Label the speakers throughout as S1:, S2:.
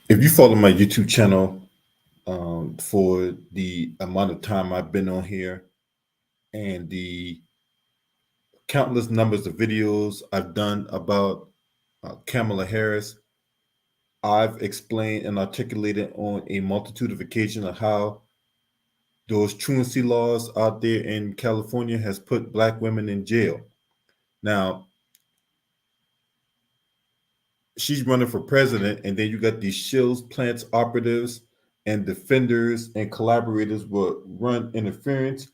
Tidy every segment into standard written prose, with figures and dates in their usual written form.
S1: If you follow my YouTube channel for the amount of time I've been on here and the countless numbers of videos I've done about Kamala Harris, I've explained and articulated on a multitude of occasions of how those truancy laws out there in California has put Black women in jail. Now, she's running for president, and then you got these Shills plants operatives and defenders and collaborators will run interference,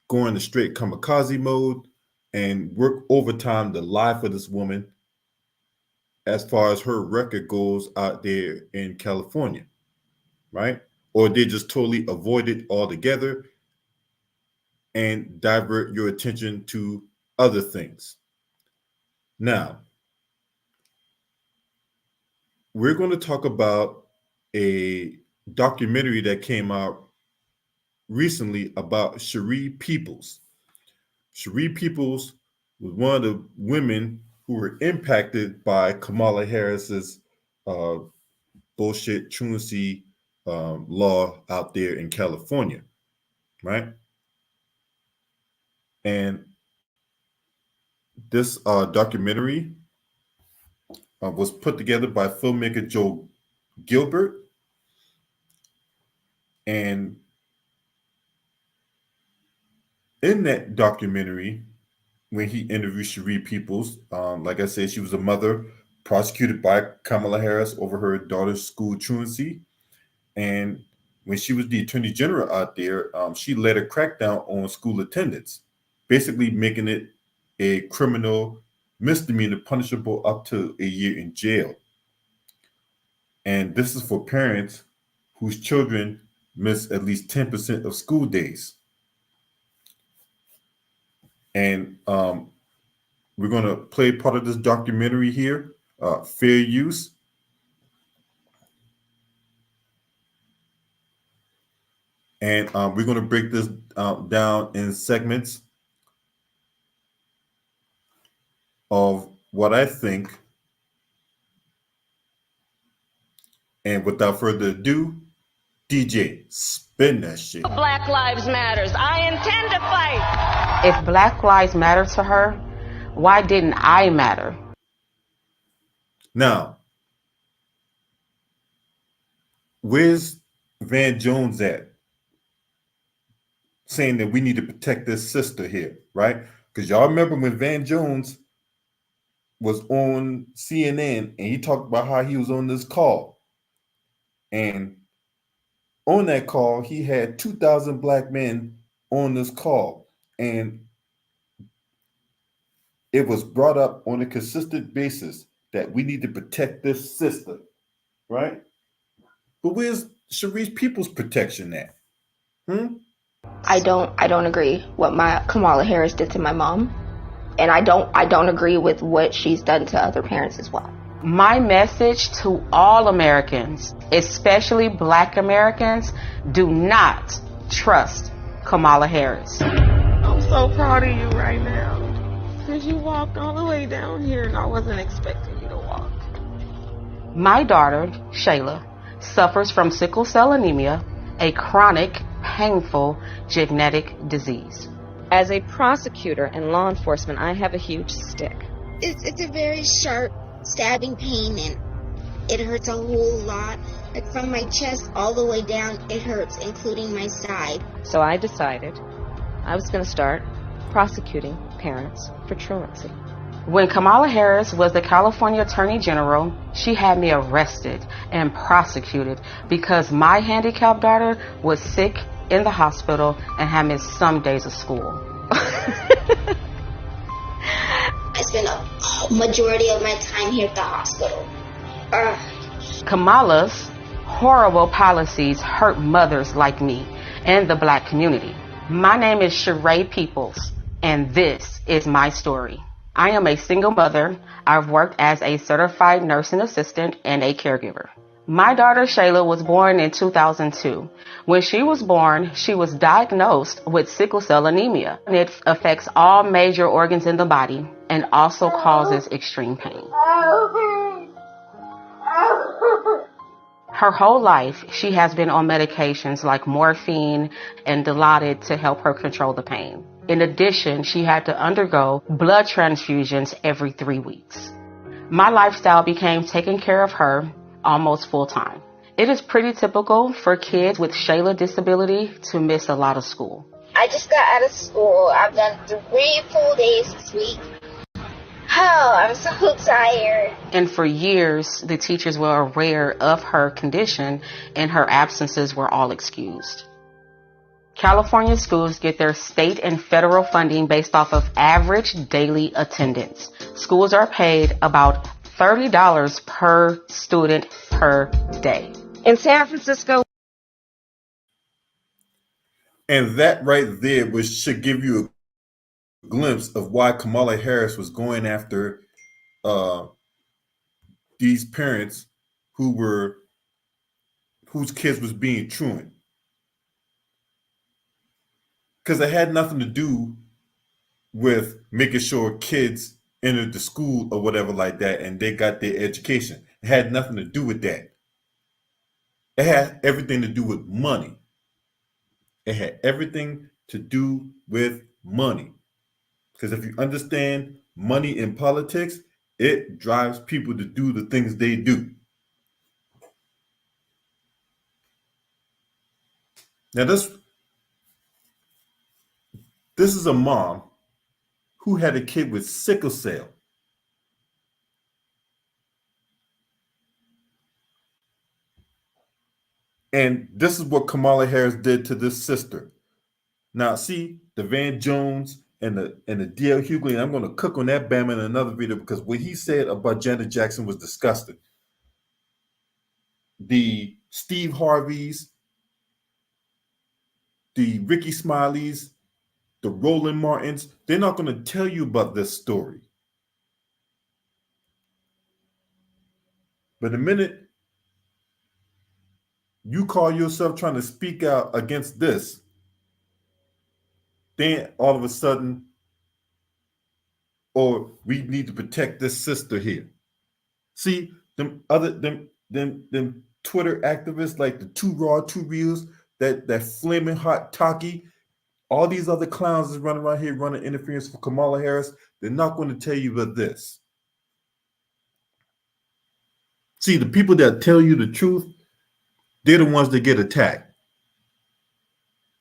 S1: go into straight kamikaze mode, and work overtime to lie for this woman as far as her record goes out there in California, right? Or they just totally avoid it altogether and divert your attention to other things. Now, we're going to talk about a documentary that came out recently about Cherie Peoples. Cherie Peoples was one of the women who were impacted by Kamala Harris's uh, bullshit truancy law out there in California, right? And this documentary was put together by filmmaker Joe Gilbert, and in that documentary, when he interviewed Cherie Peoples, like I said, she was a mother prosecuted by Kamala Harris over her daughter's school truancy. And when she was the attorney general out there, she led a crackdown on school attendance, basically making it a criminal misdemeanor punishable up to a year in jail. And this is for parents whose children miss at least 10% of school days. And we're going to play part of this documentary here, Fair Use. And we're going to break this down in segments of what I think. And without further ado, DJ, spin that shit.
S2: Black Lives Matters. I intend to fight.
S3: If Black Lives matter to her, why didn't I matter?
S1: Now, where's Van Jones at? Saying that we need to protect this sister here, right? Because y'all remember when Van Jones was on CNN and he talked about how he was on this call. And on that call, he had 2,000 Black men on this call. And it was brought up on a consistent basis that we need to protect this sister, right? But where's Cherie Peoples' protection at?
S4: I don't agree what Kamala Harris did to my mom, and I don't agree with what she's done to other parents as well.
S3: My message to all Americans, especially Black Americans, do not trust Kamala Harris.
S5: I'm so proud of you right now, because you walked all the way down here and I wasn't expecting you to walk.
S3: My daughter, Shayla, suffers from sickle cell anemia, a chronic, painful genetic disease.
S6: As a prosecutor and law enforcement, I have a huge stick.
S7: It's a very sharp stabbing pain, and it hurts a whole lot. Like from my chest all the way down, it hurts, including my side.
S6: So I decided I was going to start prosecuting parents for truancy.
S3: When Kamala Harris was the California Attorney General, she had me arrested and prosecuted because my handicapped daughter was sick in the hospital and had missed some days of school.
S7: I spent a majority of my time here at the hospital.
S3: Kamala's horrible policies hurt mothers like me and the Black community. My name is Cherie Peoples, and this is my story. I am a single mother. I've worked as a certified nursing assistant and a caregiver. My daughter Shayla was born in 2002. When she was born, she was diagnosed with sickle cell anemia. It affects all major organs in the body and also causes extreme pain. Her whole life, she has been on medications like morphine and Dilaudid to help her control the pain. In addition, she had to undergo blood transfusions every 3 weeks. My lifestyle became taking care of her almost full time. It is pretty typical for kids with Shayla disability to miss a lot of school.
S7: I just got out of school. I've done 3 full days this week. Oh, I'm so tired.
S3: And for years, the teachers were aware of her condition and her absences were all excused. California schools get their state and federal funding based off of average daily attendance. Schools are paid about $30 per student per day.
S6: In San Francisco.
S1: And that right there should give you a glimpse of why Kamala Harris was going after these parents whose kids was being truant. Because it had nothing to do with making sure kids entered the school or whatever like that and they got their education. It had nothing to do with that. It had everything to do with money. It had everything to do with money. Because if you understand money in politics, it drives people to do the things they do. Now this is a mom who had a kid with sickle cell. And this is what Kamala Harris did to this sister. Now, see, the Van Jones and the D.L. Hughley, and I'm going to cook on that bam in another video because what he said about Janet Jackson was disgusting. The Steve Harveys, the Ricky Smileys, the Roland Martins, they're not going to tell you about this story. But the minute you call yourself trying to speak out against this, then all of a sudden, or we need to protect this sister here. See, them Twitter activists like the Too Raw, Too Reals, that flaming hot Taki, all these other clowns is running around here running interference for Kamala Harris. They're not going to tell you about this. See, the people that tell you the truth, they're the ones that get attacked.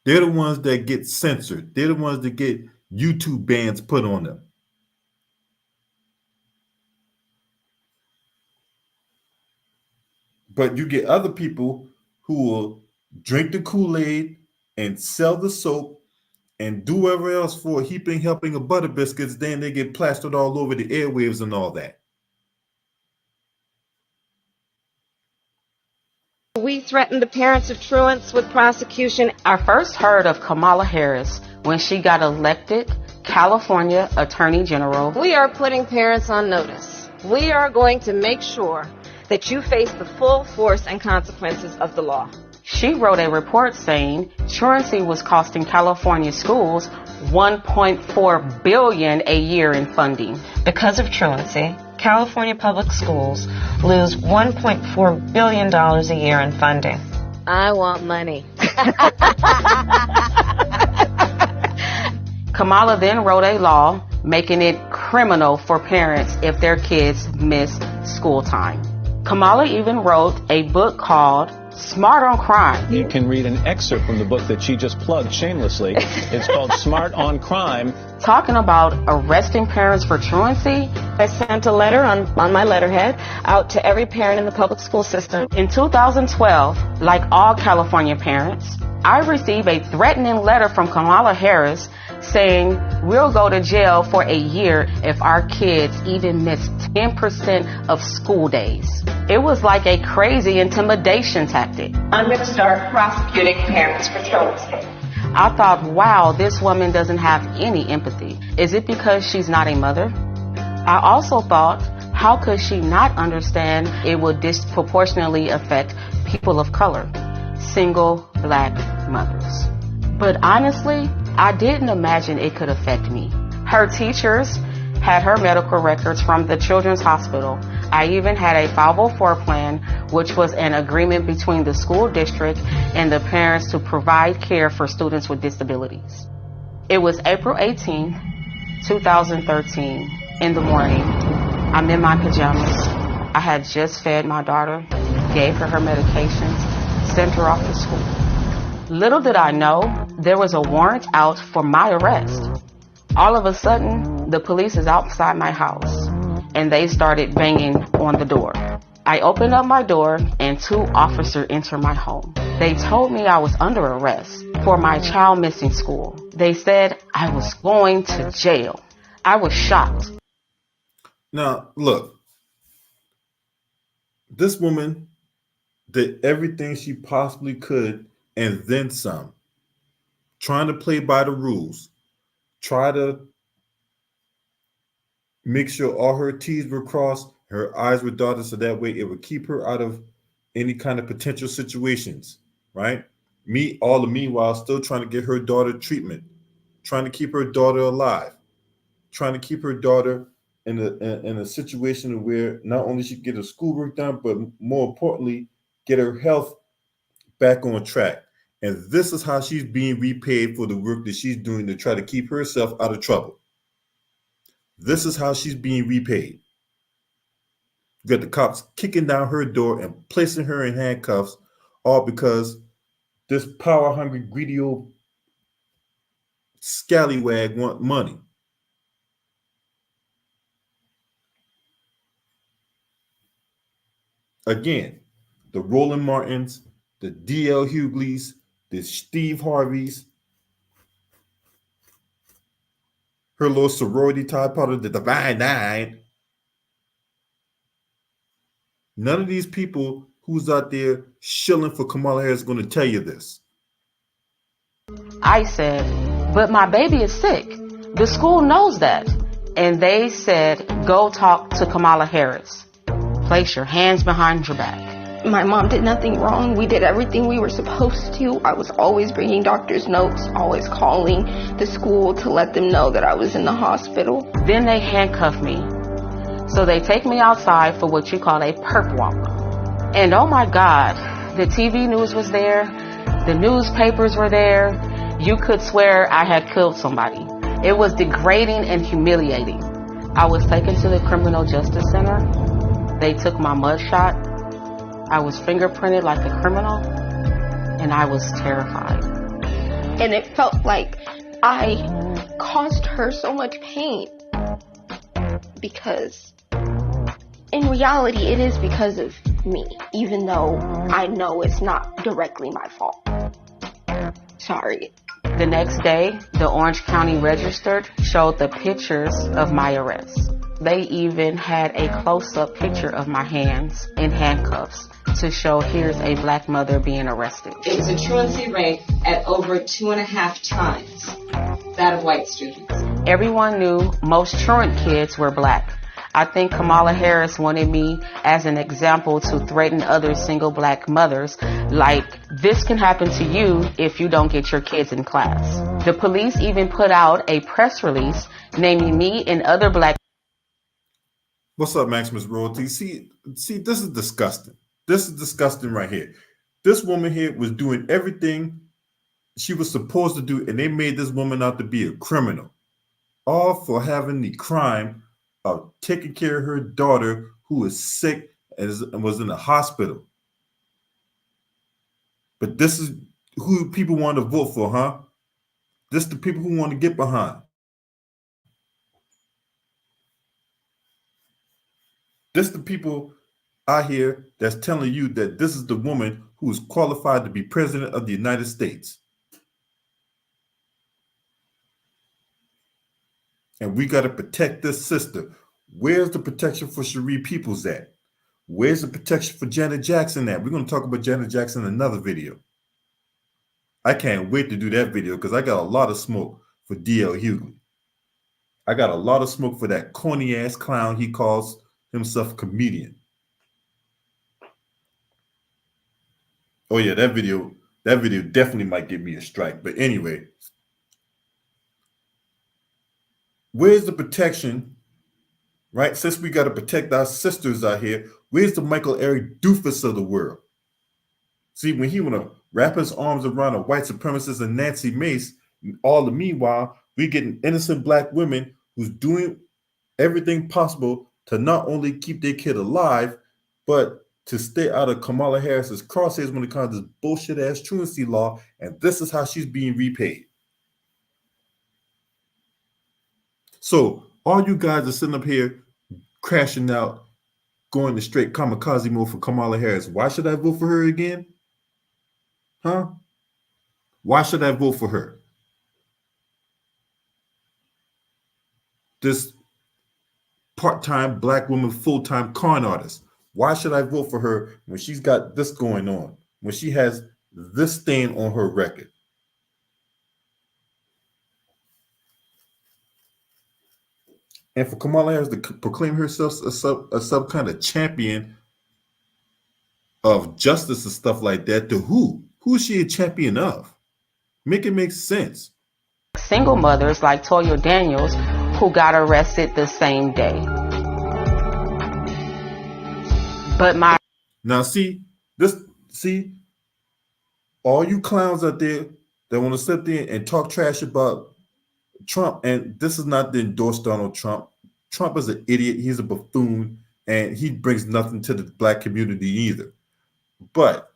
S1: They're the ones that get censored. They're the ones that get YouTube bans put on them. But you get other people who will drink the Kool-Aid and sell the soap and do whatever else for a heaping helping of butter biscuits, then they get plastered all over the airwaves and all that.
S6: We threatened the parents of truants with prosecution.
S3: I first heard of Kamala Harris when she got elected California Attorney General.
S6: We are putting parents on notice. We are going to make sure that you face the full force and consequences of the law.
S3: She wrote a report saying truancy was costing California schools $1.4 billion a year in funding.
S8: Because of truancy, California public schools lose $1.4 billion a year in funding.
S6: I want money.
S3: Kamala then wrote a law making it criminal for parents if their kids miss school time. Kamala even wrote a book called Smart on Crime.
S9: You can read an excerpt from the book that she just plugged shamelessly. It's called Smart on Crime.
S3: Talking about arresting parents for truancy.
S8: I sent a letter on my letterhead out to every parent in the public school system.
S3: In 2012, like all California parents, I received a threatening letter from Kamala Harris saying we'll go to jail for a year if our kids even miss 10% of school days. It was like a crazy intimidation tactic.
S8: I'm going to start prosecuting parents for truancy.
S3: I thought, wow, this woman doesn't have any empathy. Is it because she's not a mother? I also thought, how could she not understand it would disproportionately affect people of color, single black mothers? But honestly, I didn't imagine it could affect me. Her teachers had her medical records from the Children's Hospital. I even had a 504 plan, which was an agreement between the school district and the parents to provide care for students with disabilities. It was April 18, 2013, in the morning. I'm in my pajamas. I had just fed my daughter, gave her medications, sent her off to school. Little did I know, there was a warrant out for my arrest. All of a sudden, the police is outside my house, and they started banging on the door. I opened up my door, and 2 officers entered my home. They told me I was under arrest for my child missing school. They said I was going to jail. I was shocked.
S1: Now, look, this woman did everything she possibly could and then some, trying to play by the rules, try to make sure all her T's were crossed, her I's were dotted, so that way it would keep her out of any kind of potential situations, right? All the meanwhile, still trying to get her daughter treatment, trying to keep her daughter alive, trying to keep her daughter in a situation where not only she can get her schoolwork done, but more importantly, get her health back on track. And this is how she's being repaid for the work that she's doing to try to keep herself out of trouble. This is how she's being repaid. You got the cops kicking down her door and placing her in handcuffs, all because this power-hungry, greedy old scallywag want money. Again, the Roland Martins, the D.L. Hugleys, the Steve Harveys, her little sorority type part of the Divine Nine. None of these people who's out there shilling for Kamala Harris is going to tell you this.
S3: I said, but my baby is sick. The school knows that. And they said, go talk to Kamala Harris. Place your hands behind your back.
S4: My mom did nothing wrong. We did everything we were supposed to. I was always bringing doctor's notes, always calling the school to let them know that I was in the hospital.
S3: Then they handcuff me. So they take me outside for what you call a perp walk. And oh my God, the TV news was there. The newspapers were there. You could swear I had killed somebody. It was degrading and humiliating. I was taken to the Criminal Justice Center. They took my mugshot. I was fingerprinted like a criminal, and I was terrified.
S4: And it felt like I caused her so much pain. Because in reality, it is because of me, even though I know it's not directly my fault. Sorry.
S3: The next day, the Orange County Register showed the pictures of my arrest. They even had a close-up picture of my hands in handcuffs to show here's a black mother being arrested.
S8: It was a truancy rate at over 2.5 times that of white students.
S3: Everyone knew most truant kids were black. I think Kamala Harris wanted me as an example to threaten other single black mothers, like, this can happen to you if you don't get your kids in class. The police even put out a press release naming me and other black.
S1: What's up, Maximus Royalty? See, this is disgusting. This is disgusting right here. This woman here was doing everything she was supposed to do, and they made this woman out to be a criminal, all for having the crime of taking care of her daughter who is sick and was in the hospital. But this is who people want to vote for, huh? This is the people who want to get behind. This is the people out here that's telling you that this is the woman who is qualified to be president of the United States. And we got to protect this sister. Where's the protection for Cherie Peoples at? Where's the protection for Janet Jackson at? We're going to talk about Janet Jackson in another video. I can't wait to do that video because I got a lot of smoke for D.L. Hughley. I got a lot of smoke for that corny ass clown he calls himself comedian. Oh yeah, that video definitely might give me a strike. But anyway, where's the protection right? Since we got to protect our sisters out here, where's the Michael Eric Doofus of the world? See, when he want to wrap his arms around a white supremacist and Nancy Mace, all the meanwhile, we getting innocent black women who's doing everything possible to not only keep their kid alive, but to stay out of Kamala Harris's crosshairs when it comes to this bullshit ass truancy law. And this is how she's being repaid. So all you guys are sitting up here crashing out, going to straight kamikaze mode for Kamala Harris. Why should I vote for her again? Huh? Why should I vote for her? This part-time black woman, full-time con artist. Why should I vote for her when she's got this going on? When she has this stain on her record? And for Kamala Harris to proclaim herself a some kind of champion of justice and stuff like that, to who? Who is she a champion of? Make it make sense.
S3: Single mothers like Toya Daniels who got arrested the same day. But
S1: now see all you clowns out there that want to sit there and talk trash about Trump, and this is not to endorse Donald Trump. Trump is an idiot. He's a buffoon, and he brings nothing to the black community either. But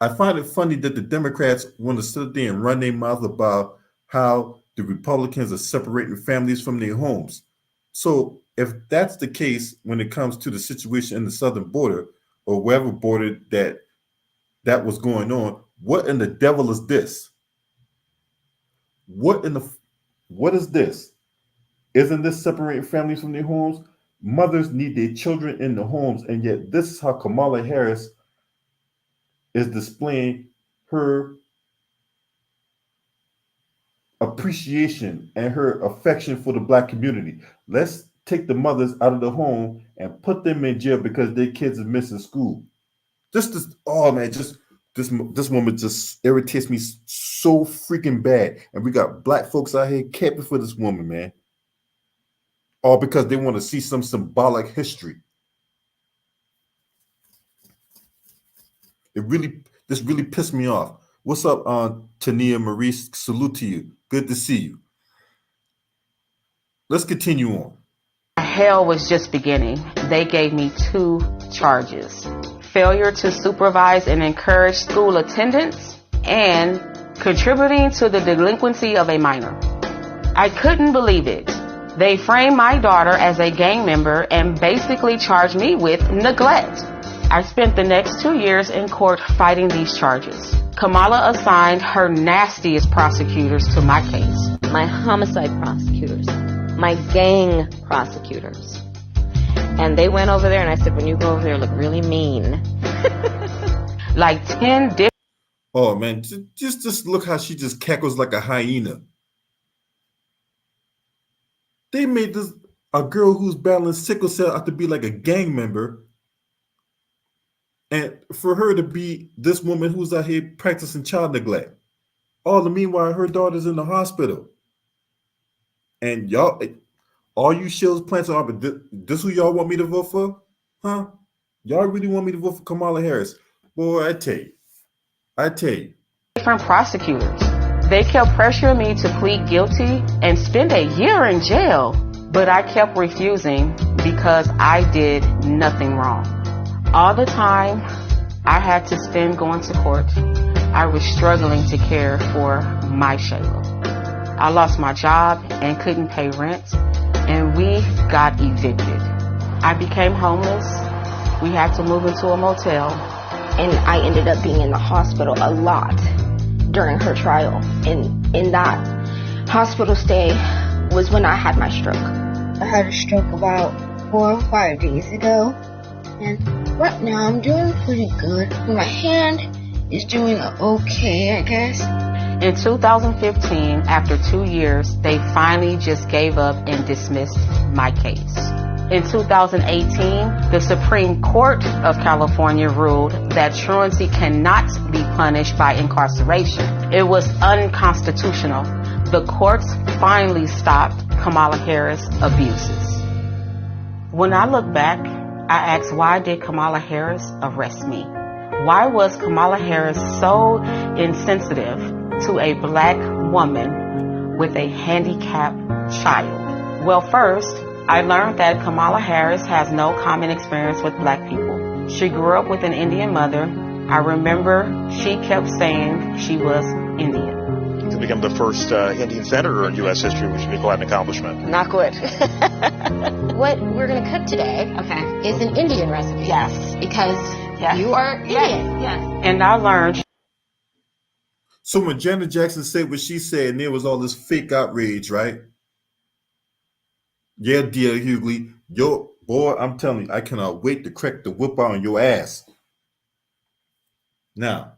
S1: I find it funny that the Democrats want to sit there and run their mouth about how the Republicans are separating families from their homes. So if that's the case when it comes to the situation in the southern border or wherever border that was going on, what in the devil is this? What is this? Isn't this separating families from their homes? Mothers need their children in the homes, and yet this is how Kamala Harris is displaying her appreciation and her affection for the black community. Let's take the mothers out of the home and put them in jail because their kids are missing school. This woman just irritates me so freaking bad. And we got black folks out here camping for this woman, man. All because they want to see some symbolic history. This really pissed me off. What's up, Tania Maurice? Salute to you. Good to see you. Let's continue on.
S3: Hell was just beginning. They gave me 2 charges: failure to supervise and encourage school attendance, and contributing to the delinquency of a minor. I couldn't believe it. They framed my daughter as a gang member and basically charged me with neglect. I spent the next 2 years in court fighting these charges. Kamala assigned her nastiest prosecutors to my case.
S6: My homicide prosecutors, my gang prosecutors. And they went over there and I said, when you go over there, look really mean.
S3: Like 10 different...
S1: Oh, man, just look how she just cackles like a hyena. They made a girl who's battling sickle cell out to be like a gang member. And for her to be this woman who's out here practicing child neglect. All the meanwhile, her daughter's in the hospital. And y'all, all you Shills plants are, but this who y'all want me to vote for? Huh? Y'all really want me to vote for Kamala Harris? Boy, I tell you.
S3: Different prosecutors. They kept pressuring me to plead guilty and spend a year in jail. But I kept refusing because I did nothing wrong. All the time I had to spend going to court, I was struggling to care for my Shayla. I lost my job and couldn't pay rent, and we got evicted. I became homeless. We had to move into a motel.
S4: And I ended up being in the hospital a lot during her trial. And in that hospital stay was when I had my stroke.
S7: I had a stroke about 4 or 5 days ago. And right now I'm doing pretty good. My hand is doing okay, I guess.
S3: In 2015, after 2 years, they finally just gave up and dismissed my case. In 2018, the Supreme Court of California ruled that truancy cannot be punished by incarceration. It was unconstitutional. The courts finally stopped Kamala Harris' abuses. When I look back, I ask, why did Kamala Harris arrest me? Why was Kamala Harris so insensitive to a black woman with a handicapped child? Well, first, I learned that Kamala Harris has no common experience with black people. She grew up with an Indian mother. I remember she kept saying she was Indian.
S10: To become the first Indian senator in U.S. history, which would be quite an accomplishment.
S6: Not good.
S4: What we're going to cook today is an Indian recipe.
S3: Yes.
S4: Because you are Indian.
S3: Yes. And I learned.
S1: So when Janet Jackson said what she said, and there was all this fake outrage, right? Yeah, dear Hughley, yo, boy, I'm telling you, I cannot wait to crack the whip out on your ass. Now,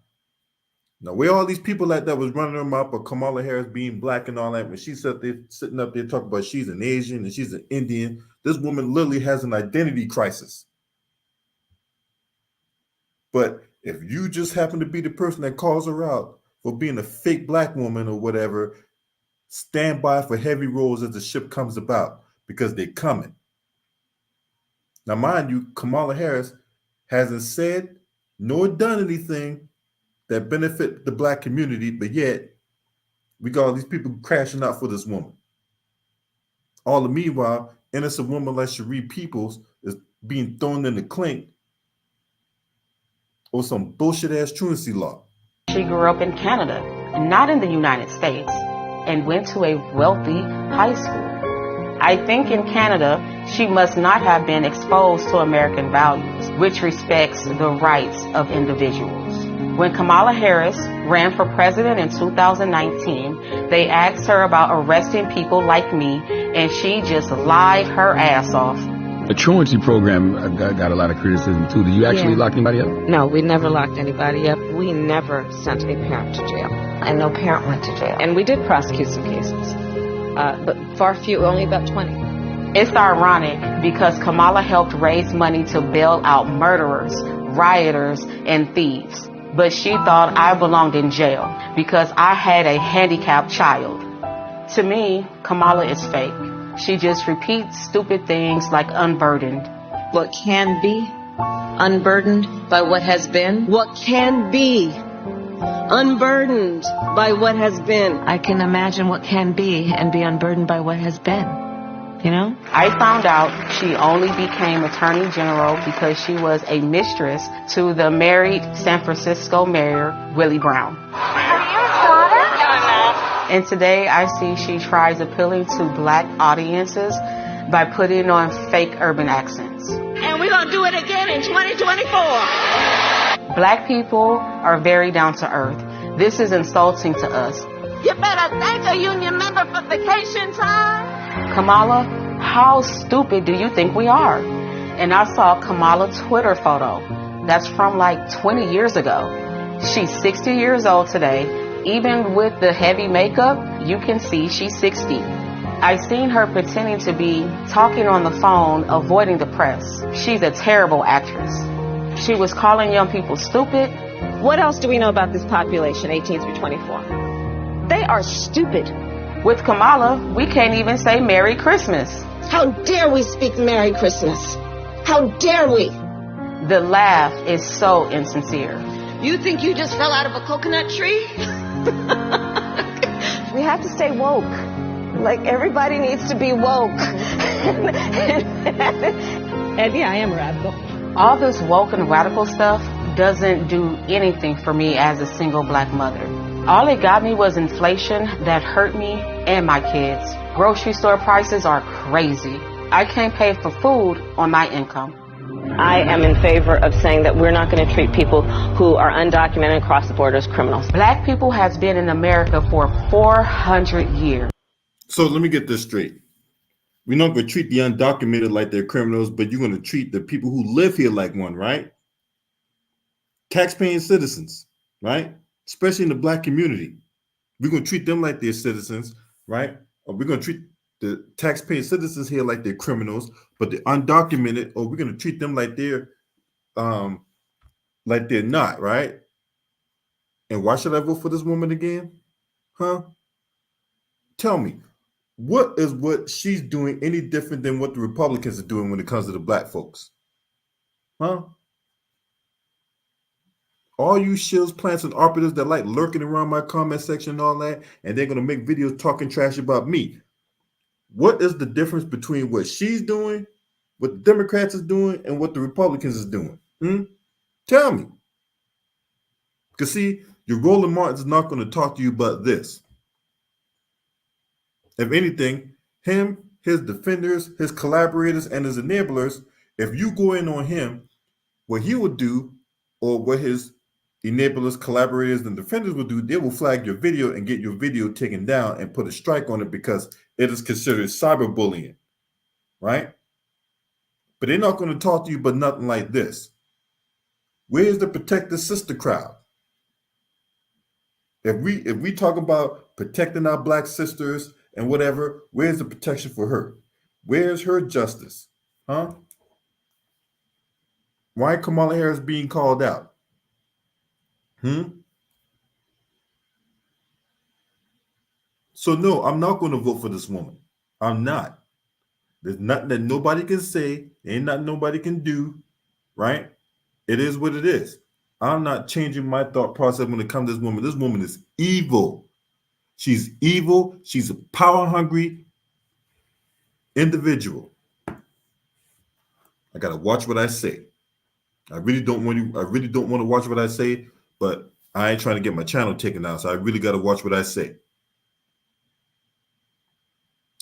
S1: where all these people like that was running them up, or Kamala Harris being black and all that, when she's sitting up there talking about she's an Asian and she's an Indian, this woman literally has an identity crisis. But if you just happen to be the person that calls her out for being a fake black woman or whatever, stand by for heavy rolls as the ship comes about, because they're coming. Now, mind you, Kamala Harris hasn't said nor done anything that benefit the black community, but yet we got all these people crashing out for this woman. All the meanwhile, innocent woman like Cherie Peoples is being thrown in the clink or some bullshit ass truancy law.
S3: She grew up in Canada, not in the United States, and went to a wealthy high school. I think in Canada, she must not have been exposed to American values, which respects the rights of individuals. When Kamala Harris ran for president in 2019, they asked her about arresting people like me, and she just lied her ass off.
S11: The truancy program got a lot of criticism too. Did you actually lock anybody up?
S6: No, we never locked anybody up. We never sent a parent to jail. And no parent went to jail. And we did prosecute some cases, but far few, only about 20.
S3: It's ironic because Kamala helped raise money to bail out murderers, rioters, and thieves. But she thought I belonged in jail because I had a handicapped child. To me, Kamala is fake. She just repeats stupid things like unburdened.
S6: What can be unburdened by what has been? What can be unburdened by what has been? I can imagine what can be and be unburdened by what has been. You know?
S3: I found out she only became Attorney General because she was a mistress to the married San Francisco Mayor, Willie Brown.
S2: Are you his daughter?
S3: And today I see she tries appealing to black audiences by putting on fake urban accents.
S2: And we're going to do it again in 2024.
S3: Black people are very down to earth. This is insulting to us.
S2: You better thank a union member for vacation time.
S3: Kamala, how stupid do you think we are? And I saw Kamala's Twitter photo. That's from like 20 years ago. She's 60 years old today. Even with the heavy makeup, you can see she's 60. I've seen her pretending to be talking on the phone, avoiding the press. She's a terrible actress. She was calling young people stupid.
S6: What else do we know about this population, 18 through 24? They are stupid.
S3: With Kamala, we can't even say Merry Christmas.
S2: How dare we speak Merry Christmas? How dare we?
S3: The laugh is so insincere.
S2: You think you just fell out of a coconut tree?
S6: We have to stay woke. Like, everybody needs to be woke. And yeah, I am radical.
S3: All this woke and radical stuff doesn't do anything for me as a single black mother. All it got me was inflation that hurt me and my kids. Grocery store prices are crazy. I can't pay for food on my income.
S6: I am in favor of saying that we're not going to treat people who are undocumented and cross the border as criminals.
S3: Black people has been in America for 400 years.
S1: So let me get this straight. We're not going to treat the undocumented like they're criminals, but you're going to treat the people who live here like one, right? Taxpaying citizens, right? Especially in the black community. We're going to treat them like they're citizens, right? Or we're going to treat the taxpaying citizens here like they're criminals, but the undocumented, or we're going to treat them like they're not, right? And why should I vote for this woman again? Huh? Tell me, what she's doing any different than what the Republicans are doing when it comes to the black folks? Huh? All you shills, plants, and operatives that like lurking around my comment section and all that, and they're going to make videos talking trash about me. What is the difference between what she's doing, what the Democrats is doing, and what the Republicans is doing? Tell me. Because see, your Roland Martin's not going to talk to you about this. If anything, him, his defenders, his collaborators, and his enablers, if you go in on him, what he would do, or what his enablers, collaborators, and defenders will do, they will flag your video and get your video taken down and put a strike on it because it is considered cyberbullying, right? But they're not going to talk to you about nothing like this. Where's the Protect the Sister crowd? If we talk about protecting our black sisters and whatever, where's the protection for her? Where's her justice? Huh? Why Kamala Harris being called out? So no, I'm not going to vote for this woman. I'm not. There's nothing that nobody can say. Ain't nothing nobody can do, right? It is what it is. I'm not changing my thought process when it comes to this woman. This woman is evil. She's evil. She's a power-hungry individual. I gotta watch what I say. I really don't want to watch what I say, but I ain't trying to get my channel taken down, so I really gotta watch what I say.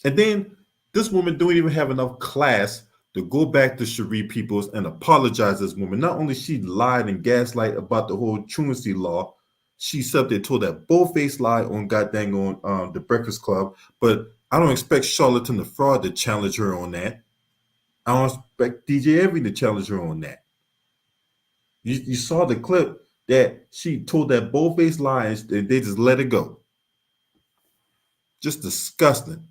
S1: And then this woman don't even have enough class to go back to Cherie Peoples and apologize to this woman. Not only she lied and gaslight about the whole truancy law, she sat there told that bull-faced lie on The Breakfast Club, but I don't expect Charlatan the Fraud to challenge her on that. I don't expect DJ Envy to challenge her on that. You saw the clip that she told that bull-faced lie and they just let it go. Just disgusting.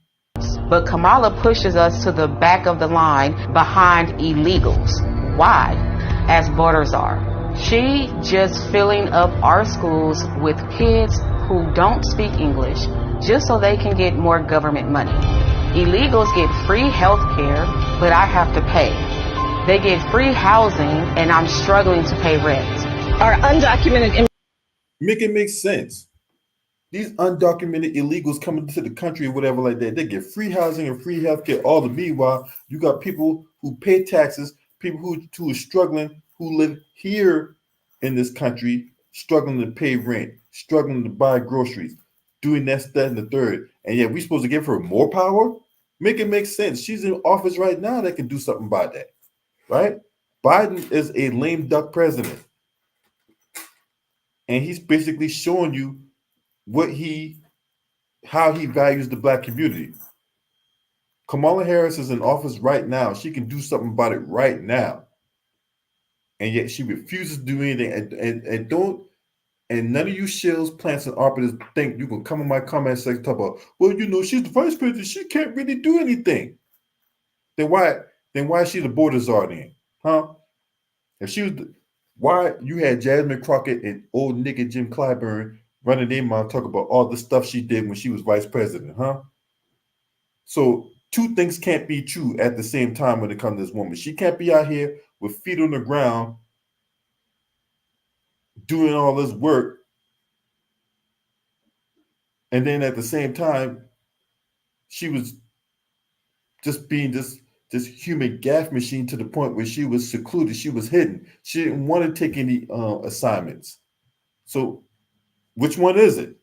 S3: But Kamala pushes us to the back of the line behind illegals. Why? As borders are. She just filling up our schools with kids who don't speak English just so they can get more government money. Illegals get free health care, but I have to pay. They get free housing, and I'm struggling to pay rent.
S6: Our undocumented
S1: Make it make sense. These undocumented illegals coming to the country or whatever like that, they get free housing and free healthcare. All the meanwhile, you got people who pay taxes, people who are struggling, who live here in this country, struggling to pay rent, struggling to buy groceries, doing that, and the third. And yet we're supposed to give her more power? Make it make sense. She's in office right now that can do something about that, right? Biden is a lame duck president. And he's basically showing you how he values the black community. Kamala Harris is in office right now. She can do something about it right now. And yet she refuses to do anything. And none of you shills, plants, and operatives think you can come in my comment section and talk about, well, she's the vice president. She can't really do anything. Then why is she the border czar then? Huh? If she was why you had Jasmine Crockett and old nigga Jim Clyburn running their mouth talk about all the stuff she did when she was vice president, huh? So two things can't be true at the same time when it comes to this woman. She can't be out here with feet on the ground doing all this work, and then at the same time, she was just being this human gaff machine to the point where she was secluded, she was hidden. She didn't want to take any assignments. So which one is it?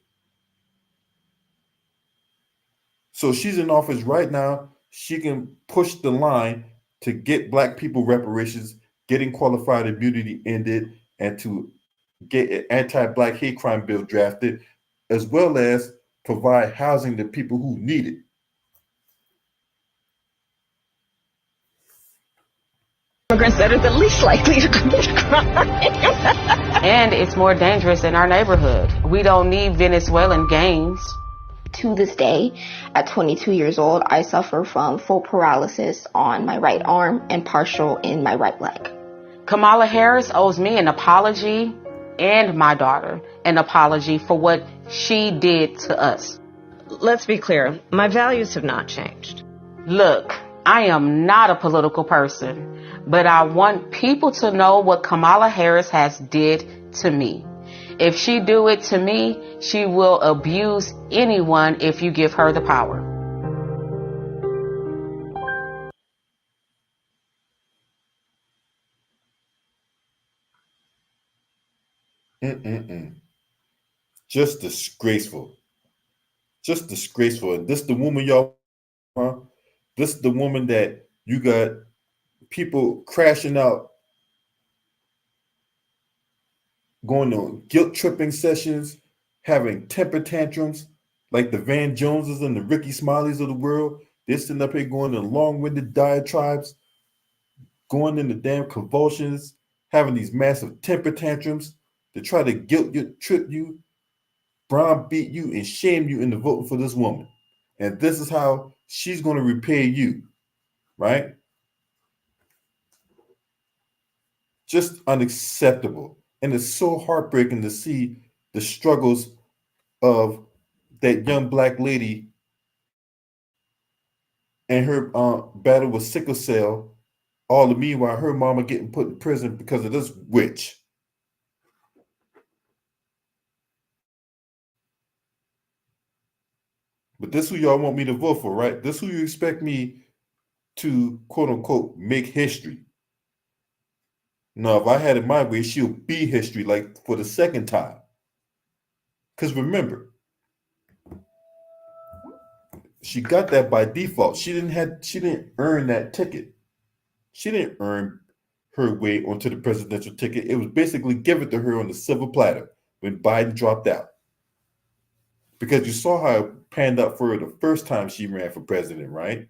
S1: So she's in office right now. She can push the line to get black people reparations, getting qualified immunity ended, and to get an anti-black hate crime bill drafted, as well as provide housing to people who need it.
S6: Immigrants that are the least likely to commit a crime.
S3: And it's more dangerous in our neighborhood. We don't need Venezuelan gangs.
S4: To this day, at 22 years old, I suffer from full paralysis on my right arm and partial in my right leg.
S3: Kamala Harris owes me an apology and my daughter an apology for what she did to us.
S6: let's be clear. My values have not changed.
S3: Look, I am not a political person, but I want people to know what Kamala Harris has did to me. If she do it to me, she will abuse anyone if you give her the power.
S1: Just disgraceful. Just disgraceful. And this the woman, y'all, huh? This is the woman that you got people crashing out, going to guilt tripping sessions, having temper tantrums, like the Van Joneses and the Ricky Smileys of the world. They're sitting up here going in long-winded diatribes, going into damn convulsions, having these massive temper tantrums to try to guilt you, trip you, browbeat you, and shame you into voting for this woman. And this is how she's going to repay you, right? Just unacceptable. And it's so heartbreaking to see the struggles of that young black lady and her battle with sickle cell. All the meanwhile, her mama getting put in prison because of this witch. But this who y'all want me to vote for, right? This who you expect me to, quote unquote, make history. No, if I had it my way, she'll be history, like for the second time. Because remember, she got that by default. She didn't earn that ticket. She didn't earn her way onto the presidential ticket. It was basically given to her on the silver platter when Biden dropped out. Because you saw how it panned out for her the first time she ran for president, right?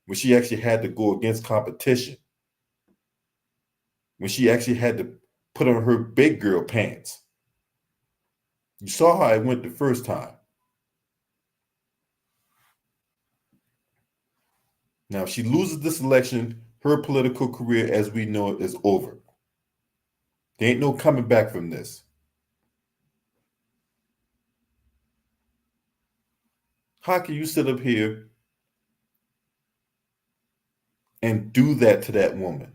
S1: When she actually had to go against competition. When she actually had to put on her big girl pants. You saw how it went the first time. Now, if she loses this election, her political career as we know it is over. There ain't no coming back from this. How can you sit up here and do that to that woman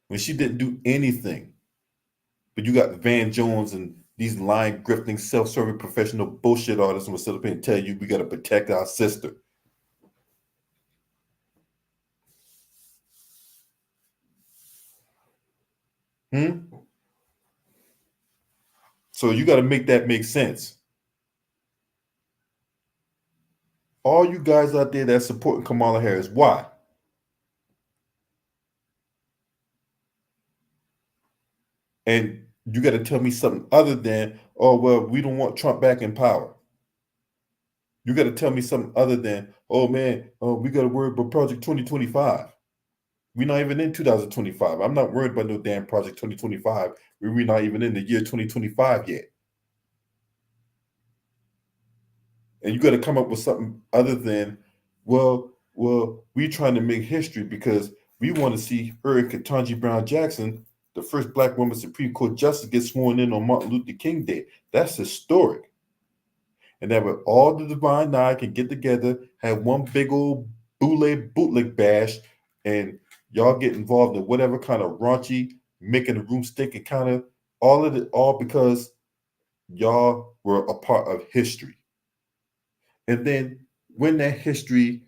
S1: when she didn't do anything? But you got Van Jones and these lying, grifting, self-serving professional bullshit artists will sit up here and tell you we got to protect our sister. So you got to make that make sense. All you guys out there that's supporting Kamala Harris, why? And you got to tell me something other than, oh, well, we don't want Trump back in power. You got to tell me something other than, oh, man, we got to worry about Project 2025. We're not even in 2025. I'm not worried about no damn Project 2025. We're not even in the year 2025 yet. And you got to come up with something other than, well, we trying to make history because we want to see her and Ketanji Brown Jackson, the first black woman Supreme Court justice, get sworn in on Martin Luther King Day. That's historic. And that way all the Divine Nine can get together, have one big old bootleg bash, and y'all get involved in whatever kind of raunchy, making the room stink and kind of all because y'all were a part of history. And then when that history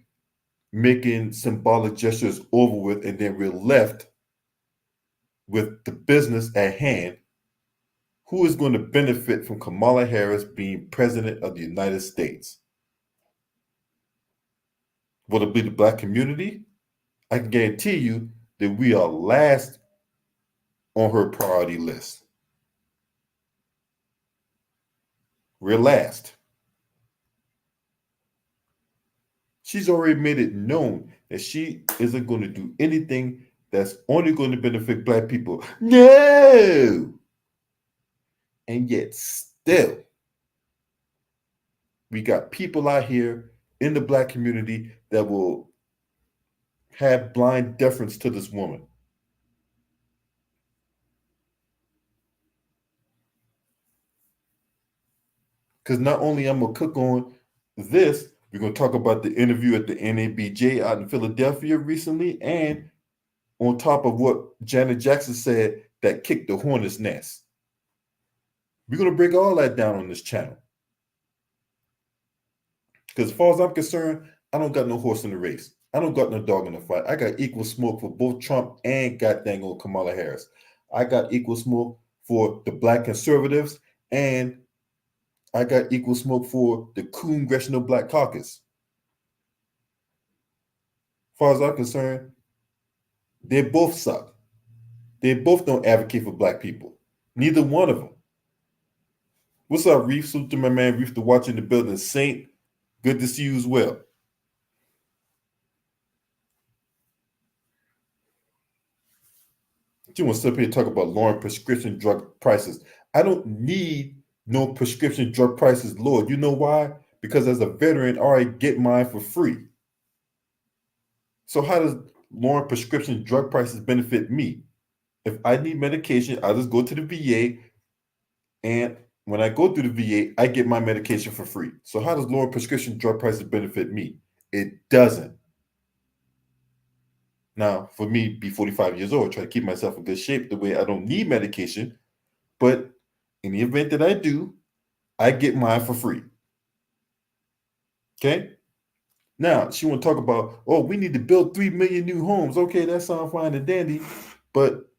S1: making symbolic gestures over with, and then we're left with the business at hand, who is going to benefit from Kamala Harris being president of the United States? Will it be the black community? I can guarantee you that we are last on her priority list. We're last. She's already made it known that she isn't going to do anything that's only going to benefit black people. No! And yet still, we got people out here in the black community that will have blind deference to this woman. Because not only I'm going to cook on this, we're going to talk about the interview at the NABJ out in Philadelphia recently, and on top of what Janet Jackson said that kicked the hornet's nest. We're going to break all that down on this channel. Because as far as I'm concerned, I don't got no horse in the race. I don't got no dog in the fight. I got equal smoke for both Trump and goddamn old Kamala Harris. I got equal smoke for the black conservatives, and I got equal smoke for the Congressional Black Caucus. As far as I'm concerned, they both suck. They both don't advocate for black people. Neither one of them. What's up, Reef? Salute to my man Reef, to watch in the building. Saint, good to see you as well. You want to sit up here and talk about lowering prescription drug prices. I don't need no prescription drug prices lowered. You know why? Because as a veteran, I already get mine for free. So how does lowering prescription drug prices benefit me? If I need medication, I just go to the VA, and when I go through the VA, I get my medication for free. So how does lowering prescription drug prices benefit me? It doesn't. Now, for me, be 45 years old, try to keep myself in good shape the way I don't need medication. But in the event that I do, I get mine for free. Okay? Now, she want to talk about, oh, we need to build 3 million new homes. Okay, that sounds fine and dandy. But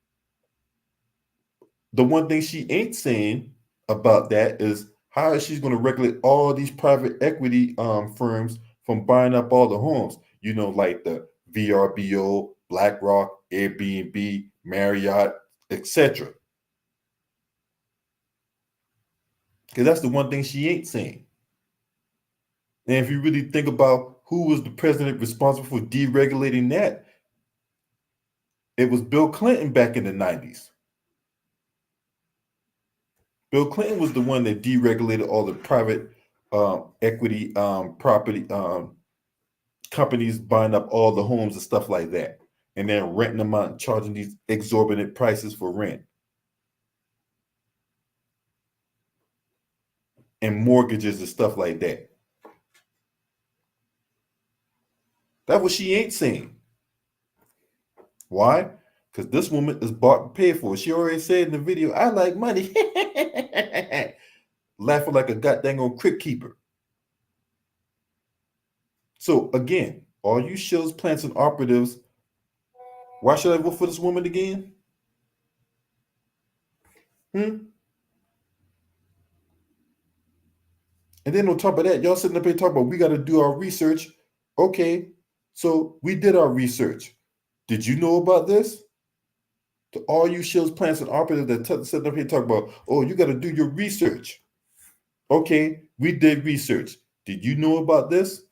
S1: the one thing she ain't saying about that is how she's going to regulate all these private equity firms from buying up all the homes. You know, like the VRBO, BlackRock, Airbnb, Marriott, etc. Because that's the one thing she ain't saying. And if you really think about who was the president responsible for deregulating that, it was Bill Clinton back in the 90s. Bill Clinton was the one that deregulated all the private equity property companies buying up all the homes and stuff like that, and then renting them out and charging these exorbitant prices for rent and mortgages and stuff like that. That's what she ain't saying. Why? Because this woman is bought and paid for. She already said in the video, I like money. Laughing like a goddamn old crick keeper. So again, all you Shills, plants, and operatives, why should I vote for this woman again? And then on top of that, y'all sitting up here talking about we got to do our research. Okay, so we did our research. Did you know about this? To all you Shills, plants, and operatives that sitting up here talking about, oh, you got to do your research. Okay, we did research. Did you know about this?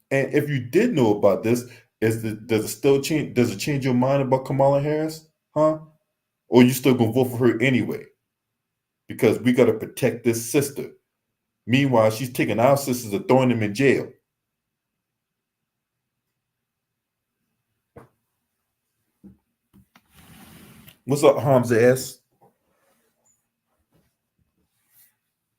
S1: And if you did know about this, does it still change? Does it change your mind about Kamala Harris? Huh? Or you still gonna vote for her anyway? Because we gotta protect this sister. Meanwhile, she's taking our sisters and throwing them in jail. What's up, Hamza S?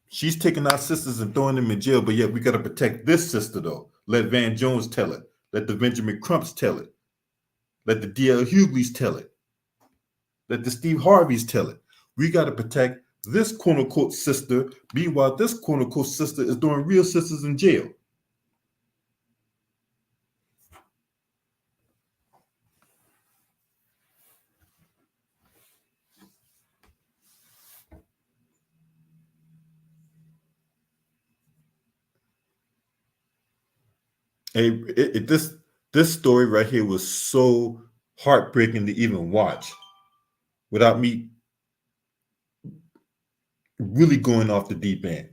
S1: She's taking our sisters and throwing them in jail, but yet we gotta protect this sister though. Let Van Jones tell it. Let the Benjamin Crumps tell it. Let the D.L. Hugleys tell it. Let the Steve Harveys tell it. We got to protect this quote-unquote sister. Meanwhile, this quote-unquote sister is throwing real sisters in jail. This story right here was so heartbreaking to even watch without me really going off the deep end.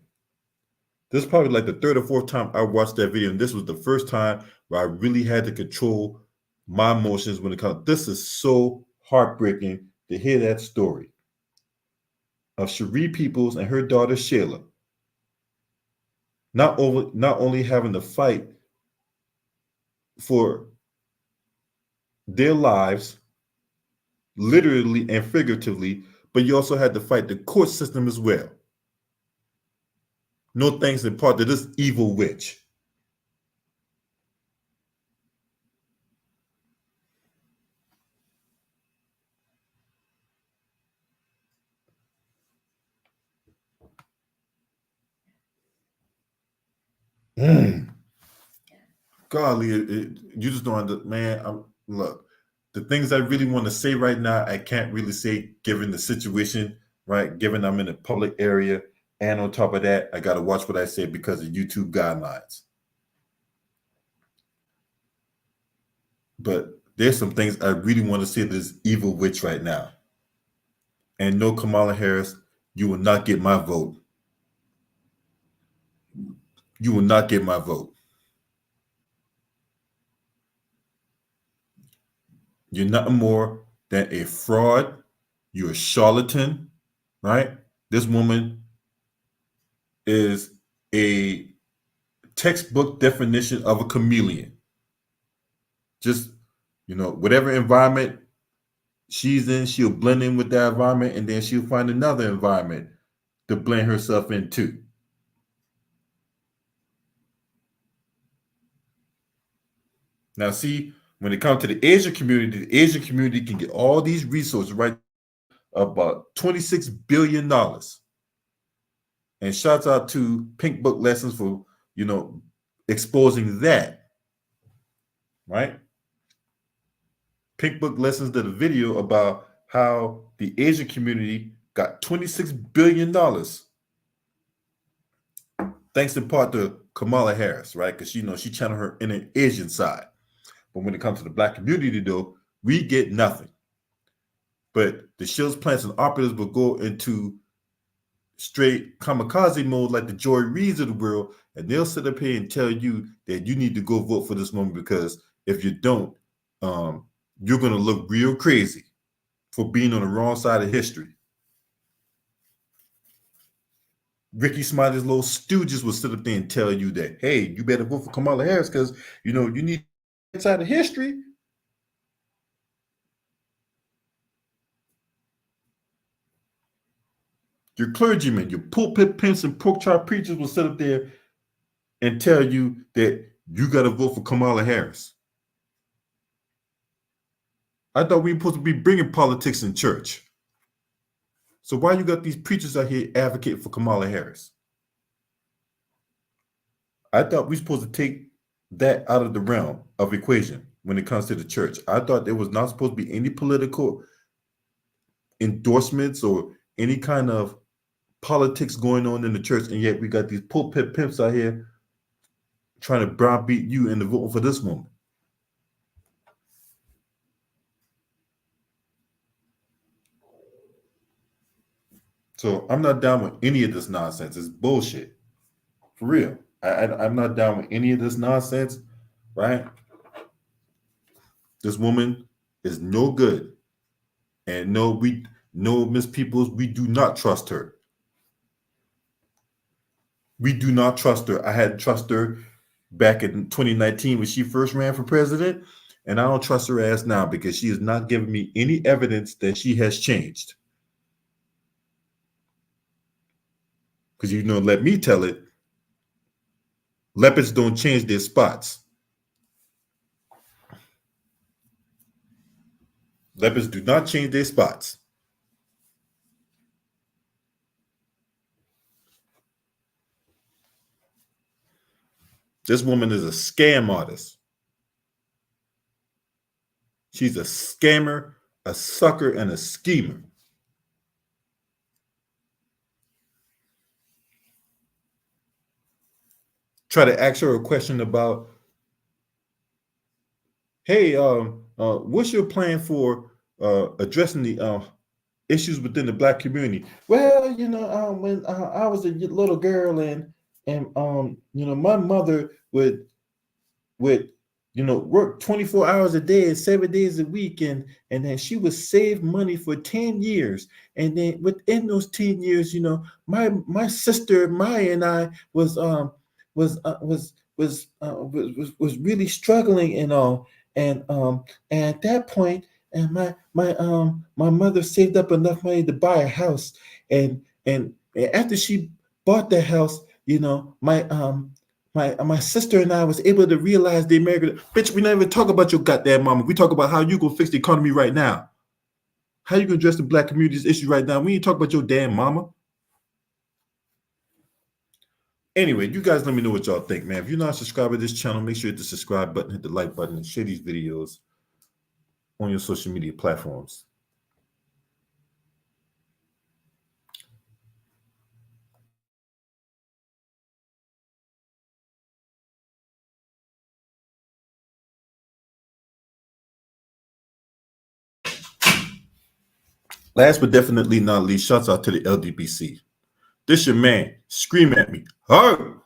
S1: This is probably like the third or fourth time I watched that video, and this was the first time where I really had to control my emotions when it comes. This is so heartbreaking to hear that story of Cherie Peoples and her daughter Shayla not only having to fight for their lives, literally and figuratively, but you also had to fight the court system as well. No thanks in part to this evil witch. Golly, you just don't understand, man. Look, the things I really want to say right now, I can't really say given the situation, right? Given I'm in a public area, and on top of that, I got to watch what I say because of YouTube guidelines. But there's some things I really want to say to this evil witch right now. And no, Kamala Harris, you will not get my vote. You will not get my vote. You're nothing more than a fraud. You're a charlatan, right? This woman is a textbook definition of a chameleon. Just, whatever environment she's in, she'll blend in with that environment, and then she'll find another environment to blend herself into. Now, see, when it comes to the Asian community can get all these resources, right? About $26 billion. And shouts out to Pink Book Lessons for, exposing that, right? Pink Book Lessons did a video about how the Asian community got $26 billion. Thanks in part to Kamala Harris, right? Because, she channeled her in an Asian side. But when it comes to the Black community, though, we get nothing. But the Shills, Plants, and Operatives will go into straight kamikaze mode like the Joy Reids of the world, and they'll sit up here and tell you that you need to go vote for this woman because if you don't, you're going to look real crazy for being on the wrong side of history. Ricky Smiley's little stooges will sit up there and tell you that, hey, you better vote for Kamala Harris because, you need that side of history. Your clergymen, your pulpit pimps and pork chop preachers will sit up there and tell you that you got to vote for Kamala Harris. I thought we were supposed to be bringing politics in church. So why you got these preachers out here advocating for Kamala Harris? I thought we were supposed to take that out of the realm of equation when it comes to the church. I thought there was not supposed to be any political endorsements or any kind of politics going on in the church, and yet we got these pulpit pimps out here trying to browbeat you into voting for this woman. So I'm not down with any of this nonsense. It's bullshit. For real. I'm not down with any of this nonsense, right? This woman is no good. And no, Miss Peoples, we do not trust her. We do not trust her. I had trust her back in 2019 when she first ran for president, and I don't trust her ass now because she has not given me any evidence that she has changed. Because let me tell it, leopards don't change their spots. Leopards do not change their spots. This woman is a scam artist. She's a scammer, a sucker, and a schemer. Try to ask her a question about, hey, what's your plan for addressing the issues within the Black community? Well, when I was a little girl and my mother would work 24 hours a day and 7 days a week, and then she would save money for 10 years, and then within those 10 years, my sister Maya and I was really struggling and all, and at that point, and my mother saved up enough money to buy a house, and after she bought the house, you know, my sister and I was able to realize the American bitch. We never talk about your goddamn mama. We talk about how you gonna fix the economy right now. How you gonna address the black community's issue right now? We ain't talk about your damn mama. Anyway, you guys let me know what y'all think, man. If you're not subscribed to this channel, make sure you hit the subscribe button, hit the like button, and share these videos on your social media platforms. Last but definitely not least, shouts out to the LDBC. This your man. Scream at me. Hard.